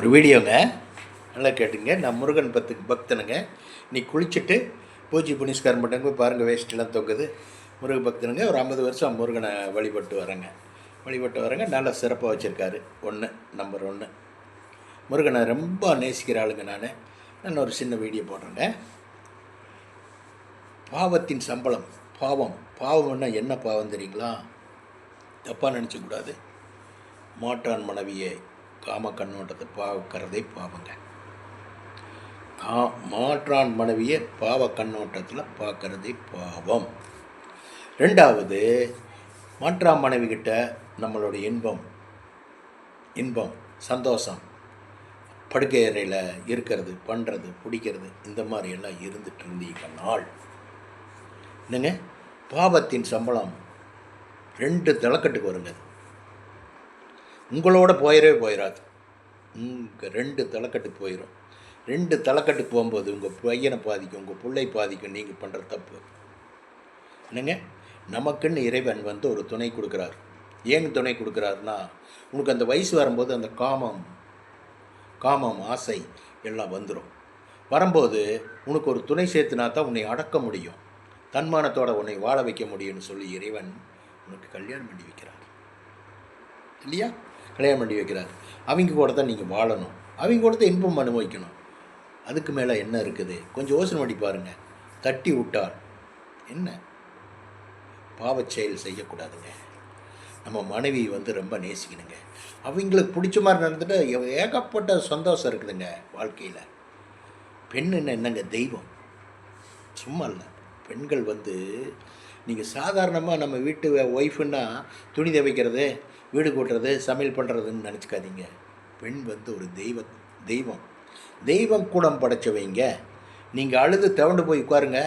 ஒரு வீடியோங்க, நல்லா கேட்டுங்க. நான் முருகன் பக்தனுங்க. நீ குளிச்சுட்டு பூஜை புனிஸ்காரம் பண்ணுங்க, போய் பாருங்கள், வேஸ்ட்டெல்லாம் தொங்குது. முருக பக்தனுங்க. ஒரு 50 வருஷம் முருகனை வழிபட்டு வரேங்க. நல்லா சிறப்பாக வச்சுருக்காரு. நம்பர் 1 முருகனை ரொம்ப நேசிக்கிற ஆளுங்க. நான் ஒரு சின்ன வீடியோ போடுறேங்க. பாவத்தின் சம்பளம் பாவம்னா என்ன பாவம் தெரியுங்களா? தப்பாக நினச்சக்கூடாது. மாற்றான் மனைவியை காம கண்ணோட்டத்தை பார்க்கறதே பாவங்க. மாற்றான் மனைவியை பாவ கண்ணோட்டத்தில் பார்க்கறதே பாவம். 2வது, மாற்றான் மனைவிக்கிட்ட நம்மளோட இன்பம் சந்தோஷம், படுக்கை அறையில் இருக்கிறது, பண்ணுறது, பிடிக்கிறது, இந்த மாதிரி எல்லாம் இருந்துட்டு இருந்தீங்கன்னால் என்னங்க, பாவத்தின் சம்பளம் 2 தலைக்கட்டுக்கு வருங்க. உங்களோட போயிடாது. 2 தலைக்கட்டு போயிடும். 2 தலைக்கட்டுக்கு போகும்போது உங்கள் பையனை பாதிக்கும், உங்கள் பிள்ளை பாதிக்கும். நீங்கள் பண்ணுற தப்பு என்னங்க. நமக்குன்னு இறைவன் ஒரு துணை கொடுக்குறார். ஏங்க துணை கொடுக்குறாருன்னா, உனக்கு அந்த வயசு வரும்போது அந்த காமம் ஆசை எல்லாம் வரும்போது உனக்கு ஒரு துணை சேர்த்துனா தான் உன்னை அடக்க முடியும், தன்மானத்தோடு உன்னை வாழ வைக்க முடியும்னு சொல்லி இறைவன் உனக்கு கல்யாணம் பண்ணி வைக்கிறார் இல்லையா? கல்யாணம் பண்ணி வைக்கிறார். அவங்க கூட தான் நீங்கள் வாழணும், அவங்க கூட தான் இன்பம் அனுபவிக்கணும். அதுக்கு மேலே என்ன இருக்குது? கொஞ்சம் யோசனை பண்ணி பாருங்கள். தட்டி விட்டால் என்ன? பாவச் செயல் செய்யக்கூடாதுங்க. நம்ம மனைவி ரொம்ப நேசிக்கணுங்க. அவங்களுக்கு பிடிச்ச மாதிரி நடந்துட்டு ஏகப்பட்ட சந்தோஷம் இருக்குதுங்க வாழ்க்கையில். பெண்ணுன்னு என்னங்க, தெய்வம். சும்மா இல்லை. பெண்கள் நீங்கள் சாதாரணமாக நம்ம வீட்டு ஒய்ஃபுன்னா துணி துவைக்கிறது, வீடு கூட்டுறது, சமையல் பண்ணுறதுன்னு நினச்சிக்காதீங்க. பெண் ஒரு தெய்வம் கூடம் படைச்சவைங்க. நீங்கள் அழுது தவண்டு போய் உட்காருங்க,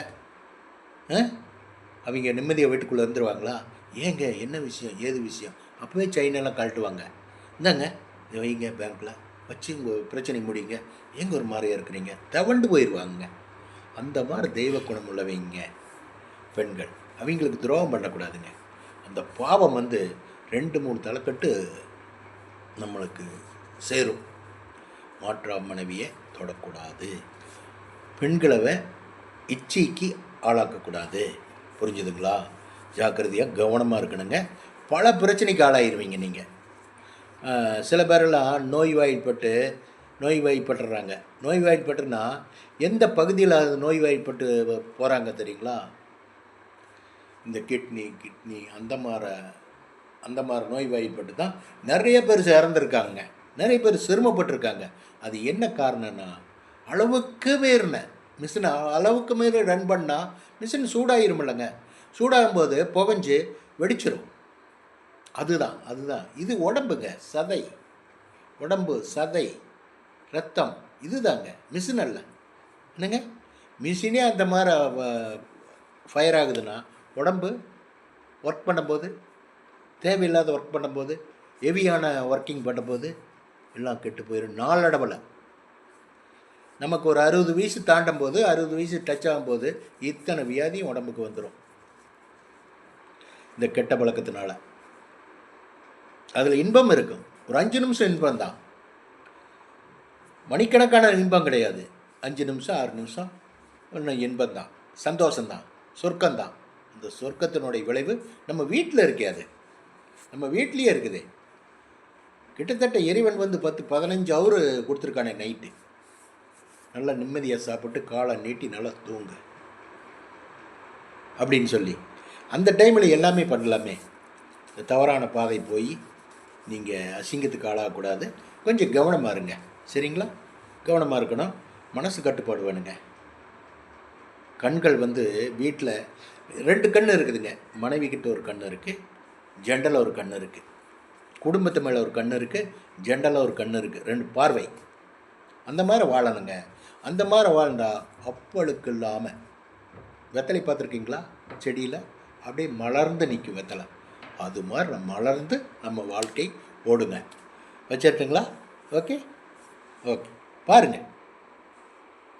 அவங்க நிம்மதியாக வீட்டுக்குள்ளே இருந்துருவாங்களா? ஏங்க, என்ன விஷயம், ஏது விஷயம்? அப்போவே செயினெல்லாம் கழட்டுவாங்க. இந்தாங்க இதை வைங்க, பேங்க்கில் வச்சு உங்கள் பிரச்சனை முடியுங்க. எங்கே ஒரு மாதிரியாக இருக்கிறீங்க, தவண்டு போயிடுவாங்க. அந்த மாதிரி தெய்வ குணம் உள்ளவைங்க பெண்கள். அவங்களுக்கு துரோகம் பண்ணக்கூடாதுங்க. அந்த பாவம் 2-3 தலைக்கட்டு நம்மளுக்கு சேரும். மாற்றா மனைவியை தொடக்கூடாது. பெண்களை இச்சைக்கு ஆளாக்கக்கூடாது. புரிஞ்சுதுங்களா? ஜாக்கிரதையாக கவனமாக இருக்கணுங்க. பல பிரச்சனைக்கு ஆளாயிருவீங்க நீங்கள். சில பேரெல்லாம் நோய்வாய்ப்பட்டுறாங்க. நோய்வாய்ப்பட்டுனா எந்த பகுதியில் அது நோய்வாய்ப்பட்டு போகிறாங்க தெரியுங்களா? இந்த கிட்னி அந்த மாதிரி நோய்வாய்ப்பட்டு தான் நிறைய பேர் இறந்துருக்காங்க, நிறைய பேர் சிரமப்பட்டிருக்காங்க. அது என்ன காரணம்னா, அளவுக்கு மீறின மிஷினை அளவுக்கு மீறி ரன் பண்ணால் மிஷின் சூடாகிரும் இல்லைங்க. சூடாகும்போது புகஞ்சு வெடிச்சிடும். அதுதான் இது உடம்புங்க, சதை, ரத்தம், இதுதாங்க, மிஷின் அல்ல. என்னங்க, மிஷினே அந்த மாதிரி ஃபயர் ஆகுதுன்னா, உடம்பு ஒர்க் பண்ணும்போது, தேவையில்லாத ஒர்க் பண்ணும்போது, ஹெவியான ஒர்க்கிங் பண்ணும்போது எல்லாம் கெட்டு போயிடும். நாளடைவில் நமக்கு ஒரு 60 வயசு தாண்டும் போது, 60 வயசு டச் ஆகும்போது இத்தனை வியாதியும் உடம்புக்கு வந்துடும். இந்த கெட்ட பழக்கத்தினால. அதில் இன்பம் இருக்கும், ஒரு 5 நிமிஷம் இன்பம் தான், மணிக்கணக்கான இன்பம் கிடையாது. 5 நிமிஷம் 6 நிமிஷம் ஒன்று இன்பம் தான், சந்தோஷம்தான், சொர்க்கம்தான். இந்த சொர்க்கத்தினுடைய விளைவு நம்ம வீட்டில் இருக்காது, நம்ம வீட்லேயே இருக்குது. கிட்டத்தட்ட இறைவன் 10-15 ஹவர் கொடுத்துருக்கானே நைட்டு. நல்லா நிம்மதியாக சாப்பிட்டு காலை நீட்டி நல்லா தூங்கு அப்படின்னு சொல்லி அந்த டைமில் எல்லாமே பண்ணலாமே. இந்த தவறான பாதை போய் நீங்கள் அசிங்கத்துக்கு ஆளாகக்கூடாது. கொஞ்சம் கவனமாக இருங்க, சரிங்களா? கவனமாக இருக்கணும். மனசு கட்டுப்பாடு வேணுங்க. கண்கள் வீட்டில் 2 கண் இருக்குதுங்க. மனைவிக்கிட்ட ஒரு கண் இருக்குது, ஜெண்டலில் ஒரு கண் இருக்குது. குடும்பத்து மேலே ஒரு கண் இருக்குது, ஜெண்டலில் ஒரு கண் இருக்குது. 2 பார்வை. அந்த மாதிரி வாழணுங்க. அந்த மாதிரி வாழ்ந்தால் அப்பளுக்கு இல்லாமல், வெத்தலை பார்த்துருக்கீங்களா? செடியில் அப்படியே மலர்ந்து நிற்கும் வெத்தலை. அது மாதிரி மலர்ந்து நம்ம வாழ்க்கை ஓடுங்க. வச்சிருட்டுங்களா? ஓகே பாருங்கள்.